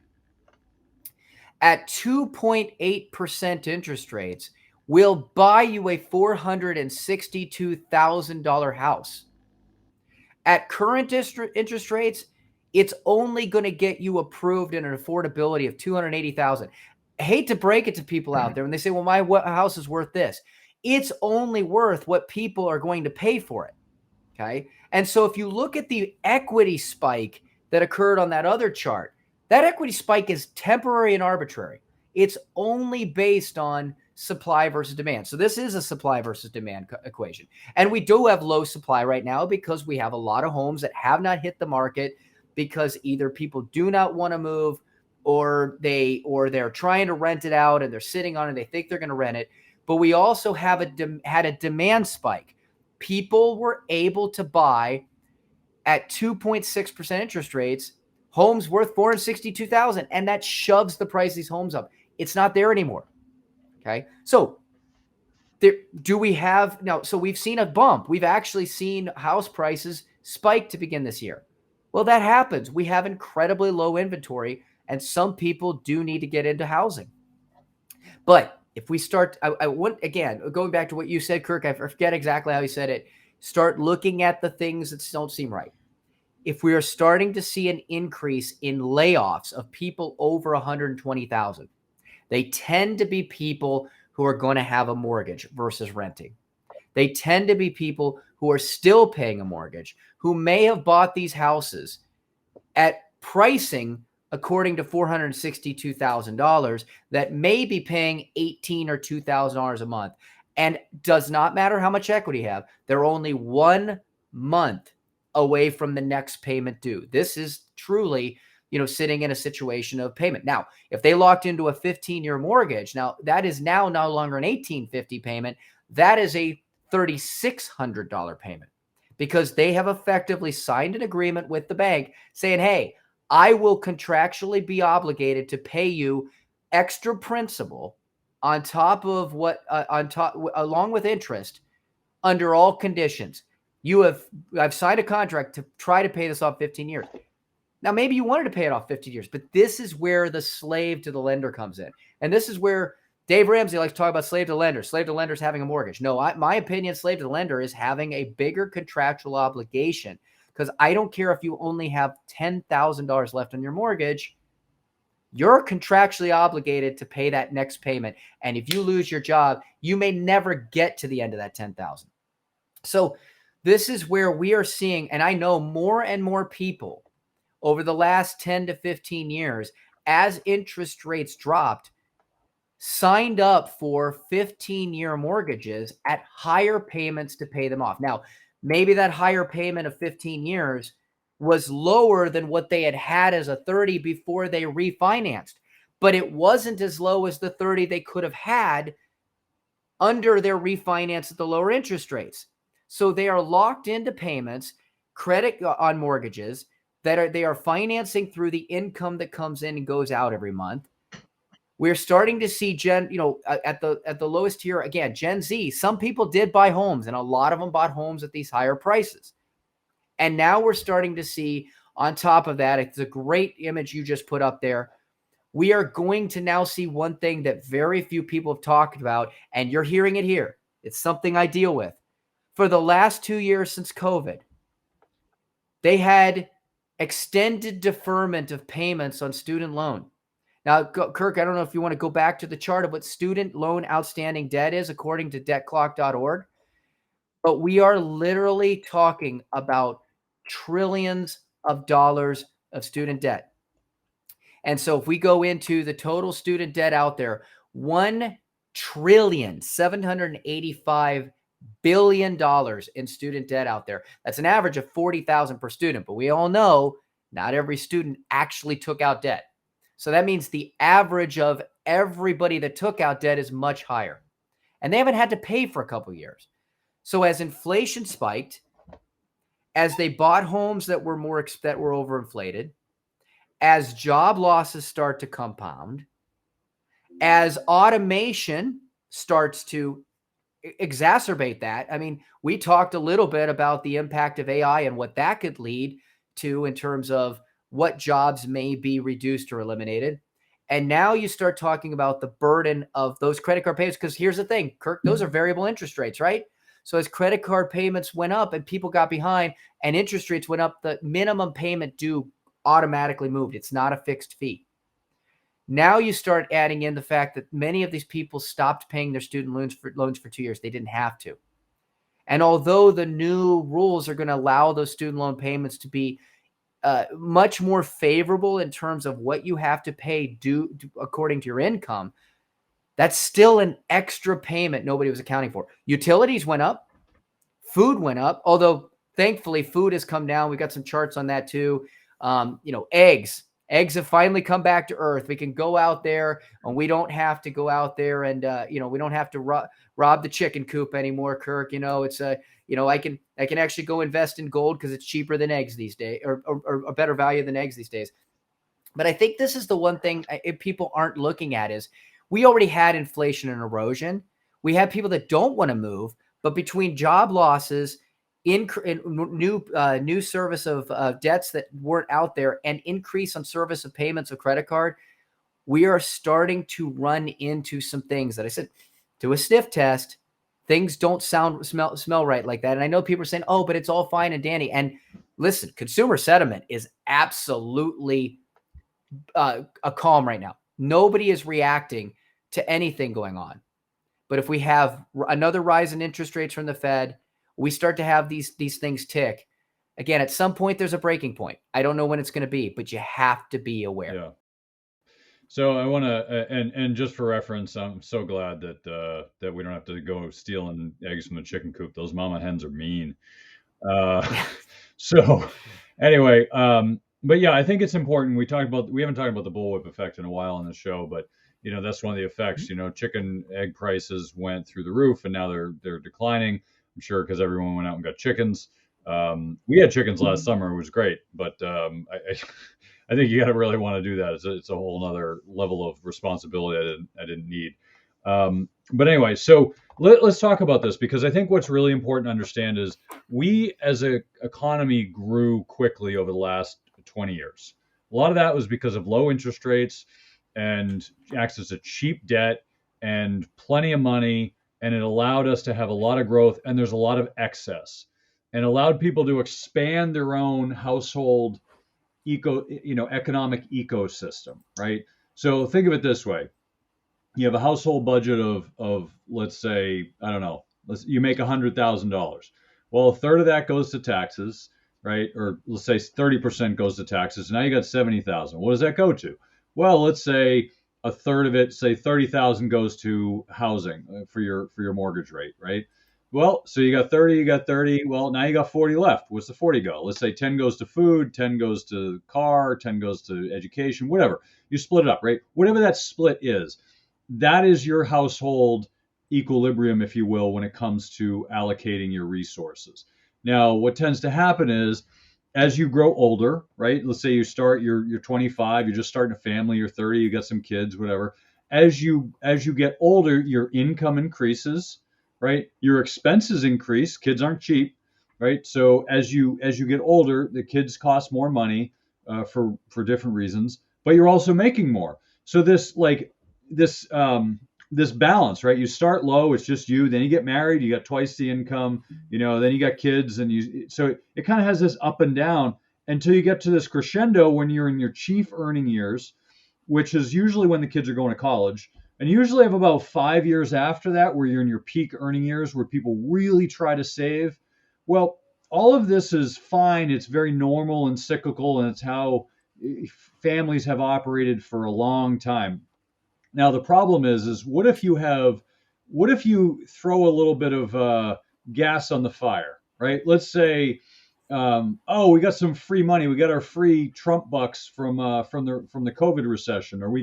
at 2.8% interest rates will buy you a $462,000 house. At current interest rates, it's only going to get you approved in an affordability of $280,000. I hate to break it to people out there when they say, well, my house is worth this. It's only worth what people are going to pay for it. Okay. And so if you look at the equity spike that occurred on that other chart, That equity spike is temporary and arbitrary. It's only based on supply versus demand. So this is a supply versus demand equation. And we do have low supply right now because we have a lot of homes that have not hit the market because either people do not want to move or they're trying to rent it out and they're sitting on it. They think they're going to rent it. But we also have had a demand spike. People were able to buy at 2.6% interest rates homes worth $462,000, and that shoves the price of these homes up. It's not there anymore. Okay, so do we have now? So we've seen a bump. We've actually seen house prices spike to begin this year. Well, that happens. We have incredibly low inventory, and some people do need to get into housing. But if we start, I want, again, going back to what you said, Kirk, I forget exactly how you said it. Start looking at the things that don't seem right. If we are starting to see an increase in layoffs of people over 120,000, they tend to be people who are going to have a mortgage versus renting. They tend to be people who are still paying a mortgage, who may have bought these houses at pricing according to $462,000 that may be paying $1,800 or $2,000 a month. And does not matter how much equity you have. They're only 1 month away from the next payment due. This is truly, sitting in a situation of payment. Now, if they locked into a 15-year mortgage, now that is now no longer an $1,850 payment. That is a $3,600 payment because they have effectively signed an agreement with the bank saying, hey, I will contractually be obligated to pay you extra principal on top of along with interest under all conditions. I've signed a contract to try to pay this off 15 years. Now, maybe you wanted to pay it off 15 years, but this is where the slave to the lender comes in. And this is where Dave Ramsey likes to talk about slave to lender. Slave to lender is having a mortgage. No, my opinion, slave to the lender is having a bigger contractual obligation because I don't care if you only have $10,000 left on your mortgage. You're contractually obligated to pay that next payment. And if you lose your job, you may never get to the end of that $10,000. So this is where we are seeing, and I know more and more people over the last 10 to 15 years, as interest rates dropped, signed up for 15-year mortgages at higher payments to pay them off. Now, maybe that higher payment of 15 years was lower than what they had as a 30 before they refinanced, but it wasn't as low as the 30 they could have had under their refinance at the lower interest rates. So they are locked into payments, credit on mortgages they are financing through the income that comes in and goes out every month. We're starting to see at the lowest tier, again, Gen Z, some people did buy homes and a lot of them bought homes at these higher prices. And now we're starting to see on top of that, it's a great image you just put up there. We are going to now see one thing that very few people have talked about, and you're hearing it here. It's something I deal with. For the last 2 years since COVID, they had extended deferment of payments on student loan. Now, Kirk, I don't know if you want to go back to the chart of what student loan outstanding debt is according to debtclock.org, but we are literally talking about trillions of dollars of student debt. And so if we go into the total student debt out there, $1,785 billion in student debt out there. That's an average of $40,000 per student, but we all know not every student actually took out debt. So that means the average of everybody that took out debt is much higher, and they haven't had to pay for a couple of years. So as inflation spiked, as they bought homes that were overinflated, as job losses start to compound, as automation starts to exacerbate that. I mean, we talked a little bit about the impact of AI and what that could lead to in terms of what jobs may be reduced or eliminated. And now you start talking about the burden of those credit card payments, because here's the thing, Kirk, those are variable interest rates, right? So as credit card payments went up and people got behind and interest rates went up, the minimum payment due automatically moved. It's not a fixed fee. Now you start adding in the fact that many of these people stopped paying their student loans for 2 years. They didn't have to. And although the new rules are going to allow those student loan payments to be much more favorable in terms of what you have to pay due according to your income. That's still an extra payment nobody was accounting for. Utilities went up, food went up, although thankfully food has come down. We got some charts on that too. Eggs have finally come back to earth. We can go out there and we don't have to go out there and, we don't have to rob the chicken coop anymore, Kirk. It's I can actually go invest in gold because it's cheaper than eggs these days, or a better value than eggs these days. But I think this is the one thing people aren't looking at is we already had inflation and erosion. We have people that don't want to move, but between job losses, new service of debts that weren't out there, and increase on service of payments of credit card, we are starting to run into some things that I said to a sniff test. Things don't smell right like that. And I know people are saying, oh, but it's all fine and dandy. And listen, consumer sentiment is absolutely a calm right now. Nobody is reacting to anything going on. But if we have another rise in interest rates from the Fed, we start to have these things tick. Again, at some point, there's a breaking point. I don't know when it's going to be, but you have to be aware. Yeah. So I want to, and just for reference, I'm so glad that we don't have to go stealing eggs from the chicken coop. Those mama hens are mean. So anyway, but yeah, I think it's important. We haven't talked about the bullwhip effect in a while on the show, but that's one of the effects. Chicken egg prices went through the roof, and now they're declining. I'm sure because everyone went out and got chickens. We had chickens last summer; it was great, but I think you got to really want to do that. It's a whole other level of responsibility I didn't need. But anyway, so let's talk about this, because I think what's really important to understand is we as an economy grew quickly over the last 20 years. A lot of that was because of low interest rates and access to cheap debt and plenty of money. And it allowed us to have a lot of growth, and there's a lot of excess, and allowed people to expand their own household economic ecosystem, right? So think of it this way. You have a household budget of let's say, I don't know, you make $100,000. Well, a third of that goes to taxes, right? Or let's say 30% goes to taxes. Now you got 70,000. What does that go to? Well, let's say a third of it, say 30,000, goes to housing for your mortgage rate, right? Well, so you got 30. Well, now you got 40 left. What's the 40 go? Let's say 10 goes to food, 10 goes to car, 10 goes to education, whatever. You split it up, right? Whatever that split is, that is your household equilibrium, if you will, when it comes to allocating your resources. Now, what tends to happen is, as you grow older, right? Let's say you're 25, you're just starting a family, you're 30, you got some kids, whatever. As you get older, your income increases, right? Your expenses increase. Kids aren't cheap, right? So as you get older, the kids cost more money for different reasons, but you're also making more. So this balance, right? You start low, it's just you. Then you get married, you got twice the income. Then you got kids, and so it kind of has this up and down until you get to this crescendo when you're in your chief earning years, which is usually when the kids are going to college. And you usually have about 5 years after that where you're in your peak earning years, where people really try to save. Well, all of this is fine. It's very normal and cyclical, and it's how families have operated for a long time. Now, the problem is what if you throw a little bit of gas on the fire, right? Let's say, we got some free money. We got our free Trump bucks from the COVID recession, or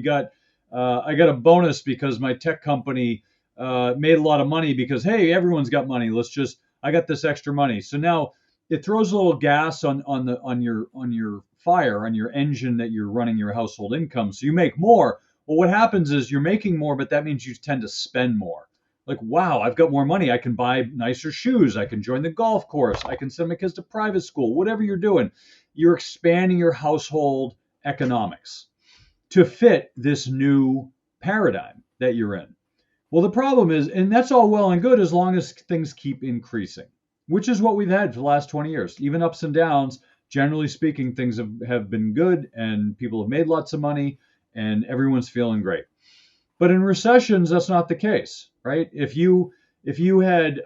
I got a bonus because my tech company made a lot of money because, hey, everyone's got money. I got this extra money. So now it throws a little gas on your fire, on your engine that you're running your household income. So you make more. Well, what happens is you're making more, but that means you tend to spend more. Like, wow, I've got more money. I can buy nicer shoes. I can join the golf course. I can send my kids to private school. Whatever you're doing, you're expanding your household economics to fit this new paradigm that you're in. Well, the problem is, and that's all well and good as long as things keep increasing, which is what we've had for the last 20 years. Even ups and downs, generally speaking, things have been good, and people have made lots of money, and everyone's feeling great. But in recessions, that's not the case, right? If you had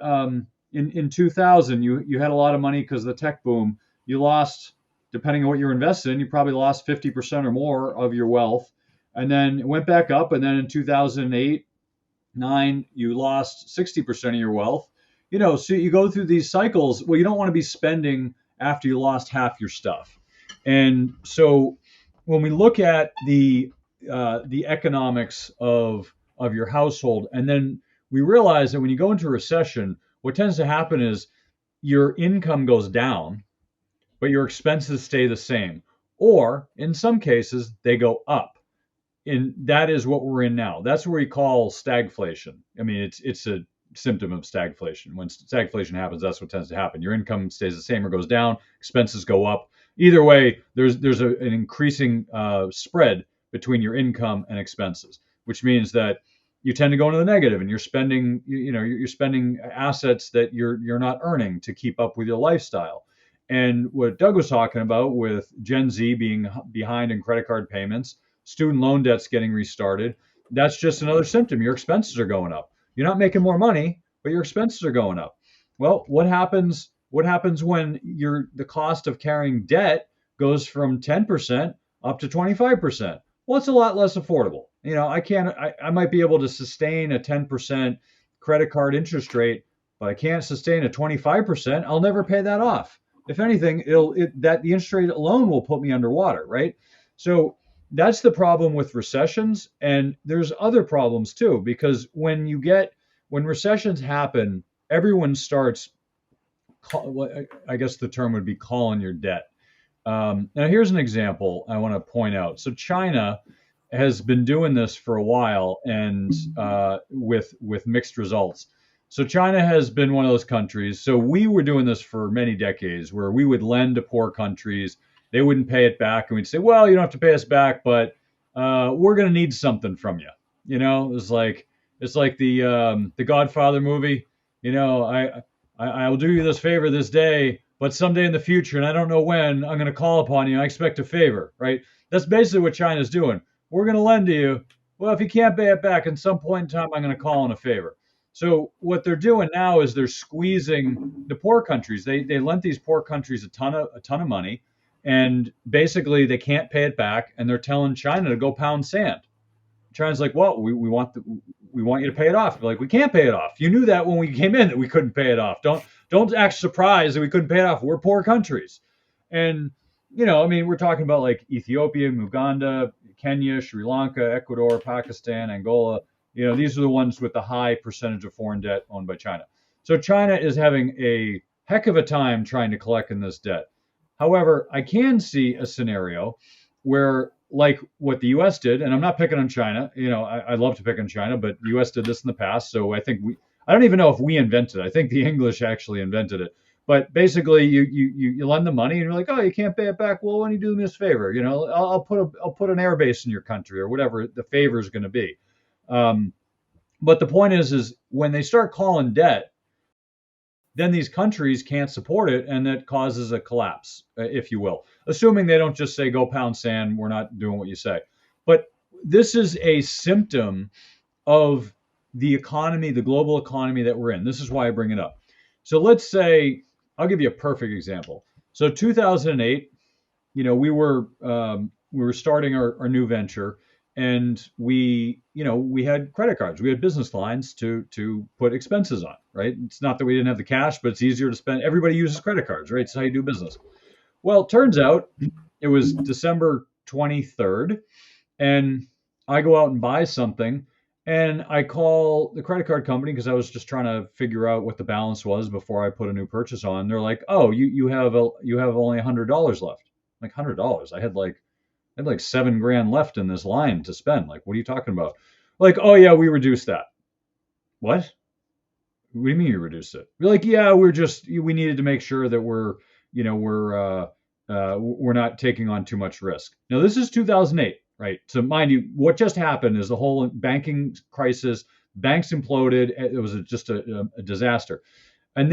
in 2000, you had a lot of money because of the tech boom. You lost depending on what you're invested in, you probably lost 50% or more of your wealth. And then it went back up. And then in 2008, 9, you lost 60% of your wealth. So you go through these cycles. Well, you don't want to be spending after you lost half your stuff. And so when we look at the economics of your household, and then we realize that when you go into a recession, what tends to happen is your income goes down, but your expenses stay the same, or in some cases they go up. And that is what we're in now. That's what we call stagflation. I mean, it's a symptom of stagflation. When stagflation happens, that's what tends to happen. Your income stays the same or goes down, expenses go up. Either way, there's an increasing spread between your income and expenses, which means that you tend to go into the negative, and you're spending you're spending assets that you're not earning to keep up with your lifestyle. And what Doug was talking about with Gen Z being behind in credit card payments, student loan debt's getting restarted, that's just another symptom. Your expenses are going up. You're not making more money, but your expenses are going up. Well, what happens when the cost of carrying debt goes from 10% up to 25%? Well, it's a lot less affordable. I might be able to sustain a 10% credit card interest rate, but I can't sustain a 25%. I'll never pay that off. If anything, the interest rate alone will put me underwater, right? So that's the problem with recessions. And there's other problems too, because when recessions happen, everyone starts, I guess the term would be calling your debt. Now here's an example I want to point out. So China has been doing this for a while, and with mixed results. So China has been one of those countries. So we were doing this for many decades, where we would lend to poor countries. They wouldn't pay it back, and we'd say, "Well, you don't have to pay us back, but we're going to need something from you." It's like the Godfather movie. I will do you this favor this day, but someday in the future, and I don't know when, I'm going to call upon you. And I expect a favor, right? That's basically what China's doing. We're going to lend to you. Well, if you can't pay it back, at some point in time, I'm going to call in a favor. So what they're doing now is they're squeezing the poor countries. They lent these poor countries a ton of money, and basically they can't pay it back, and they're telling China to go pound sand. China's like, well, we want you to pay it off. They're like, we can't pay it off. You knew that when we came in that we couldn't pay it off. Don't act surprised that we couldn't pay it off. We're poor countries, and we're talking about like Ethiopia, Uganda, Kenya, Sri Lanka, Ecuador, Pakistan, Angola. These are the ones with the high percentage of foreign debt owned by China. So China is having a heck of a time trying to collect in this debt. However, I can see a scenario where, like what the U.S. did, and I'm not picking on China. I love to pick on China, but the U.S. did this in the past. So I think I don't even know if we invented it. I think the English actually invented it. But basically, you lend the money, and you're like, oh, you can't pay it back. Well, why don't you do me this favor? I'll put an air base in your country, or whatever the favor is going to be. But the point is when they start calling debt, then these countries can't support it, and that causes a collapse, if you will. Assuming they don't just say, go pound sand, we're not doing what you say. But this is a symptom of the economy, the global economy that we're in. This is why I bring it up. So let's say, I'll give you a perfect example. So 2008, we were starting our new venture, and we had credit cards. We had business lines to put expenses on, right? It's not that we didn't have the cash, but it's easier to spend. Everybody uses credit cards, right? It's how you do business. Well, it turns out it was December 23rd, and I go out and buy something, and I call the credit card company because I was just trying to figure out what the balance was before I put a new purchase on. They're like, "Oh, you have only $100 left." I'm like, $100? I had like $7,000 left in this line to spend. Like, what are you talking about? Like, oh yeah, we reduced that. What? What do you mean you reduced it? We're like, yeah, we needed to make sure that we're not taking on too much risk. Now this is 2008, right? So mind you, what just happened is the whole banking crisis. Banks imploded. It was just a disaster. And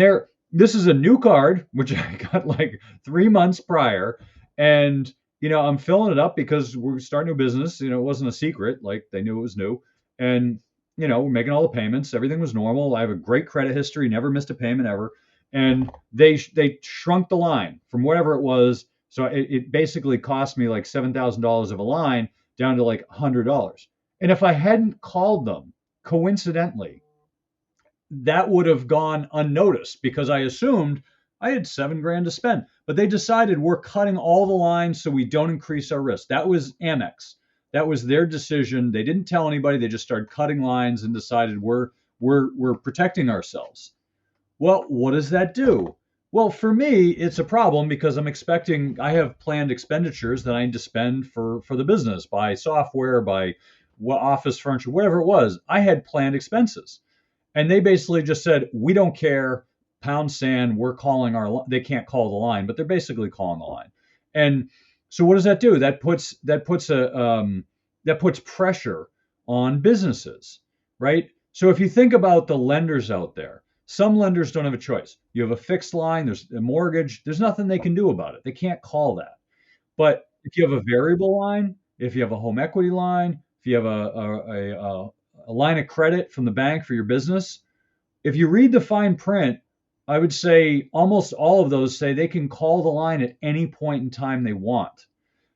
this is a new card, which I got like 3 months prior, and I'm filling it up because we're starting a business. It wasn't a secret. Like, they knew it was new. And, we're making all the payments. Everything was normal. I have a great credit history, never missed a payment ever. And they shrunk the line from whatever it was So it basically cost me like $7,000 of a line down to like $100. And if I hadn't called them, coincidentally, that would have gone unnoticed because I assumed I had 7 grand to spend. But they decided we're cutting all the lines so we don't increase our risk. That was Amex. That was their decision. They didn't tell anybody. They just started cutting lines and decided we're protecting ourselves. Well, what does that do? Well, for me, it's a problem because I have planned expenditures that I need to spend for the business, buy software, buy office furniture, whatever it was. I had planned expenses. And they basically just said, we don't care, pound sand, we're calling they can't call the line, but they're basically calling the line. And so what does that do? That puts pressure on businesses, right? So if you think about the lenders out there, some lenders don't have a choice. You have a fixed line, there's a mortgage, there's nothing they can do about it. They can't call that. But if you have a variable line, if you have a home equity line, if you have a line of credit from the bank for your business, if you read the fine print, I would say almost all of those say they can call the line at any point in time they want.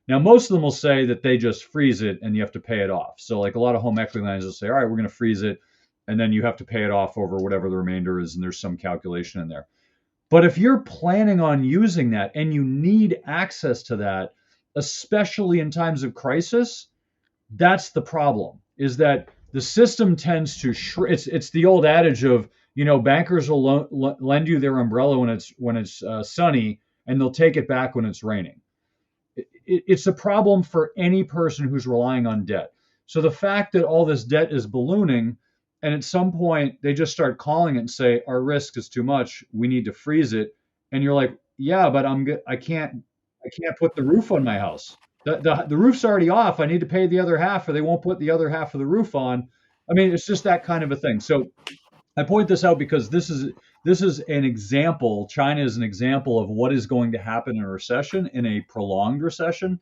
Now, most of them will say that they just freeze it and you have to pay it off. So, like a lot of home equity lines will say, all right, we're going to freeze it, and then you have to pay it off over whatever the remainder is, and there's some calculation in there. But if you're planning on using that and you need access to that, especially in times of crisis, that's the problem, is that the system tends to it's the old adage of, bankers will lend you their umbrella when it's sunny, and they'll take it back when it's raining. It's a problem for any person who's relying on debt. So the fact that all this debt is ballooning, and at some point they just start calling it and say our risk is too much, we need to freeze it, and you're like, yeah, but I can't put the roof on my house. The roof's already off. I need to pay the other half, or they won't put the other half of the roof on. I mean, it's just that kind of a thing. So I point this out because this is an example. China is an example of what is going to happen in a recession, in a prolonged recession,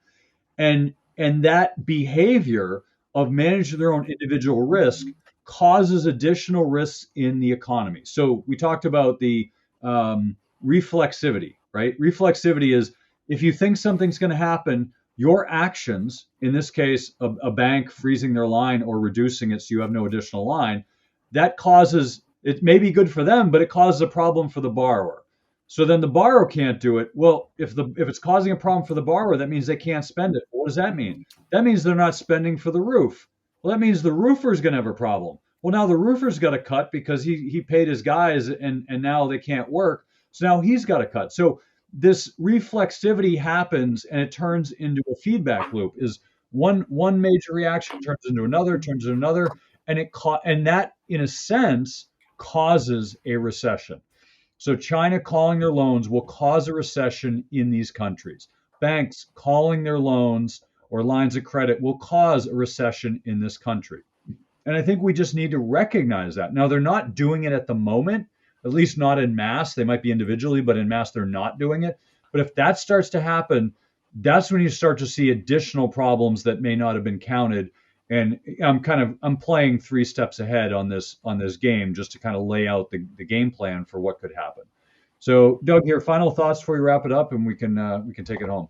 and that behavior of managing their own individual risk causes additional risks in the economy. So we talked about the reflexivity, right? Reflexivity is if you think something's going to happen, your actions, in this case, a bank freezing their line or reducing it so you have no additional line, that causes, it may be good for them, but it causes a problem for the borrower. So then the borrower can't do it. Well, if it's causing a problem for the borrower, that means they can't spend it. What does that mean? That means they're not spending for the roof. Well, that means the roofer's going to have a problem. Well, now the roofer's got to cut because he paid his guys and now they can't work. So now he's got to cut. So this reflexivity happens and it turns into a feedback loop. Is one major reaction turns into another, and that in a sense causes a recession. So China calling their loans will cause a recession in these countries. Banks calling their loans or lines of credit will cause a recession in this country. And I think we just need to recognize that. Now, they're not doing it at the moment, at least not in mass. They might be individually, but in mass, they're not doing it. But if that starts to happen, that's when you start to see additional problems that may not have been counted. And I'm playing 3 steps ahead on this game just to kind of lay out the game plan for what could happen. So, Doug, your final thoughts before we wrap it up, and we can take it home.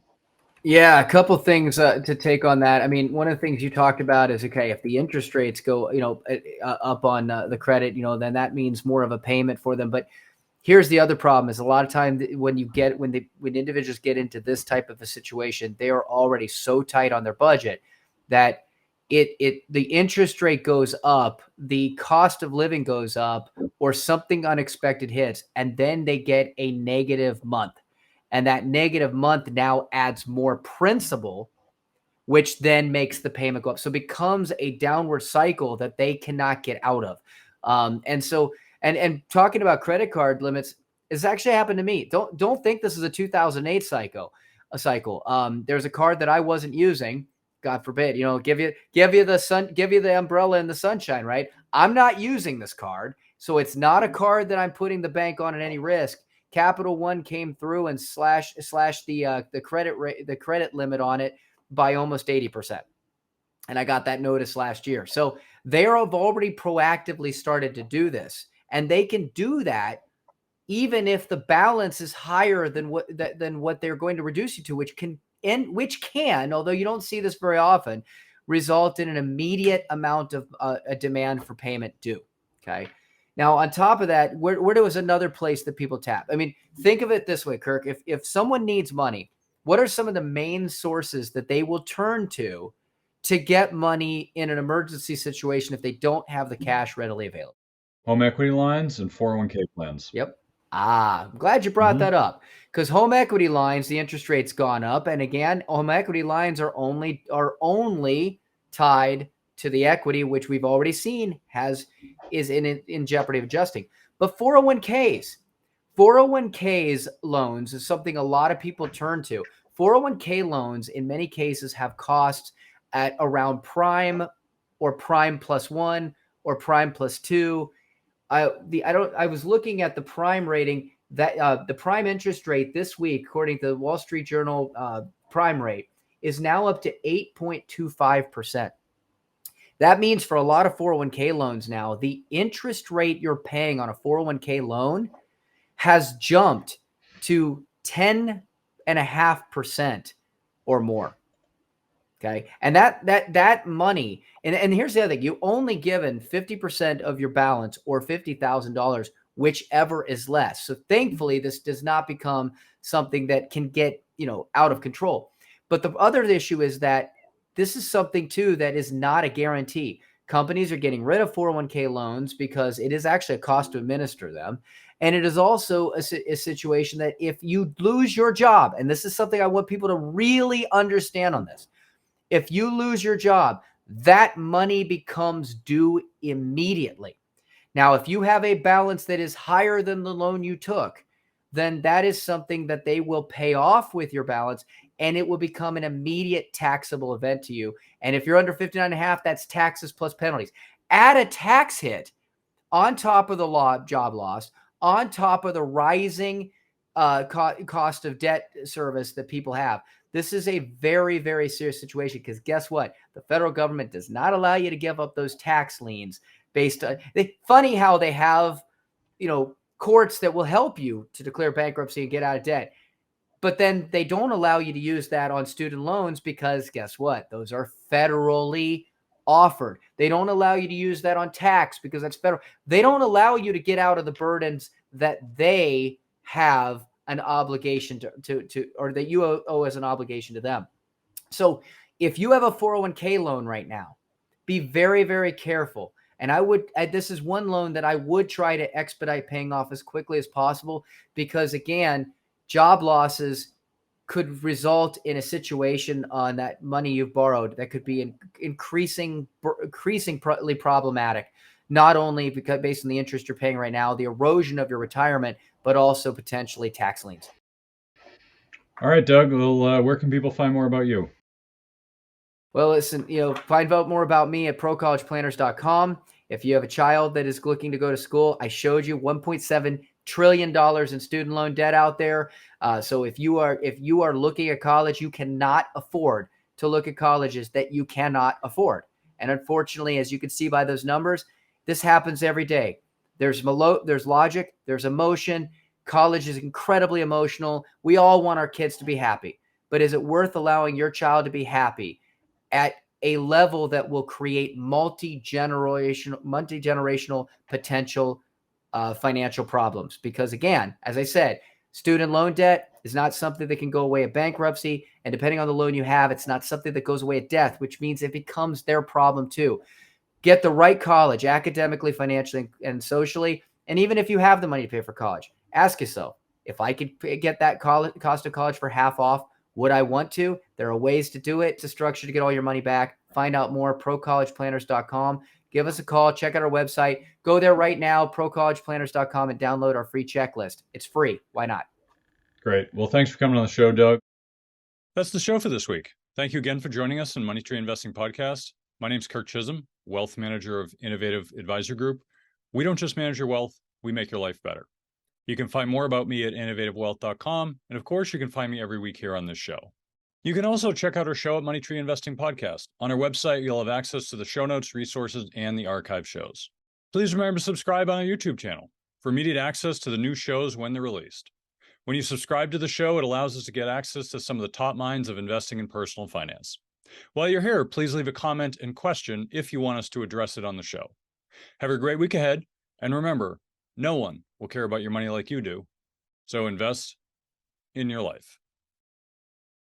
Yeah, a couple things to take on that. I mean, one of the things you talked about is, okay, if the interest rates go, up on the credit, then that means more of a payment for them. But here's the other problem: is a lot of time when individuals get into this type of a situation, they are already so tight on their budget that the interest rate goes up, the cost of living goes up, or something unexpected hits, and then they get a negative month. And that negative month now adds more principal, which then makes the payment go up. So it becomes a downward cycle that they cannot get out of. And talking about credit card limits, it's actually happened to me. Don't think this is a 2008 cycle. There's a card that I wasn't using. God forbid, give you the umbrella and the sunshine, right? I'm not using this card. So it's not a card that I'm putting the bank on at any risk. Capital One came through and slashed the credit limit on it by almost 80%. And I got that notice last year. So they have already proactively started to do this, and they can do that even if the balance is higher than what they're going to reduce you to, which can, although you don't see this very often, result in an immediate amount of a demand for payment due. Okay. Now, on top of that, where there was another place that people tap. I mean, think of it this way, Kirk. If someone needs money, what are some of the main sources that they will turn to get money in an emergency situation if they don't have the cash readily available? Home equity lines and 401k plans. Yep. I'm glad you brought that up, because home equity lines, the interest rate's gone up. And again, home equity lines are only tied to the equity, which we've already seen is in jeopardy of adjusting. But 401ks loans is something a lot of people turn to. 401k loans in many cases have costs at around prime or prime plus 1 or prime plus 2. I was looking at the prime rating that the prime interest rate this week, according to the Wall Street Journal, prime rate is now up to 8.25%. That means for a lot of 401k loans now, the interest rate you're paying on a 401k loan has jumped to 10.5% or more. Okay. And that money, and here's the other thing, you only given 50% of your balance or $50,000, whichever is less. So thankfully, this does not become something that can get, out of control. But the other issue is that this is something too that is not a guarantee. Companies are getting rid of 401k loans because it is actually a cost to administer them. And it is also a situation that if you lose your job, and this is something I want people to really understand on this, if you lose your job, that money becomes due immediately. Now, if you have a balance that is higher than the loan you took, then that is something that they will pay off with your balance, and it will become an immediate taxable event to you. And if you're under 59.5, that's taxes plus penalties. Add a tax hit on top of the job loss, on top of the rising cost of debt service that people have. This is a very, very serious situation, because guess what? The federal government does not allow you to give up those tax liens based on. Funny how they have, courts that will help you to declare bankruptcy and get out of debt. But then they don't allow you to use that on student loans, because guess what? Those are federally offered. They don't allow you to use that on tax because that's federal. They don't allow you to get out of the burdens that they have an obligation to or that you owe as an obligation to them. So if you have a 401k loan right now, be very, very careful. And this is one loan that I would try to expedite paying off as quickly as possible, because again, job losses could result in a situation on that money you've borrowed that could be increasingly problematic, not only because based on the interest you're paying right now, the erosion of your retirement, but also potentially tax liens. All right, Doug. Well, where can people find more about you? Well, listen, find out more about me at ProCollegePlanners.com. If you have a child that is looking to go to school, I showed you $1.7 trillion in student loan debt out there. So if you are looking at college, you cannot afford to look at colleges that you cannot afford. And unfortunately, as you can see by those numbers, this happens every day. There's logic, there's emotion. College is incredibly emotional. We all want our kids to be happy, but is it worth allowing your child to be happy at a level that will create multi-generational potential financial problems? Because again, as I said, student loan debt is not something that can go away at bankruptcy. And depending on the loan you have, it's not something that goes away at death, which means it becomes their problem too. Get the right college, academically, financially, and socially. And even if you have the money to pay for college, ask yourself, if I could get that cost of college for half off, would I want to? There are ways to do it. It's a structure to get all your money back. Find out more, ProCollegePlanners.com. Give us a call. Check out our website. Go there right now, ProCollegePlanners.com, and download our free checklist. It's free. Why not? Great. Well, thanks for coming on the show, Doug. That's the show for this week. Thank you again for joining us on Money Tree Investing Podcast. My name's Kirk Chisholm, Wealth Manager of Innovative Advisor Group. We don't just manage your wealth, we make your life better. You can find more about me at innovativewealth.com. And of course, you can find me every week here on this show. You can also check out our show at Money Tree Investing Podcast. On our website, you'll have access to the show notes, resources, and the archive shows. Please remember to subscribe on our YouTube channel. for immediate access to the new shows when they're released. When you subscribe to the show, it allows us to get access to some of the top minds of investing in personal finance. While you're here, please leave a comment and question if you want us to address it on the show. Have a great week ahead, and remember, no one will care about your money like you do, so invest in your life.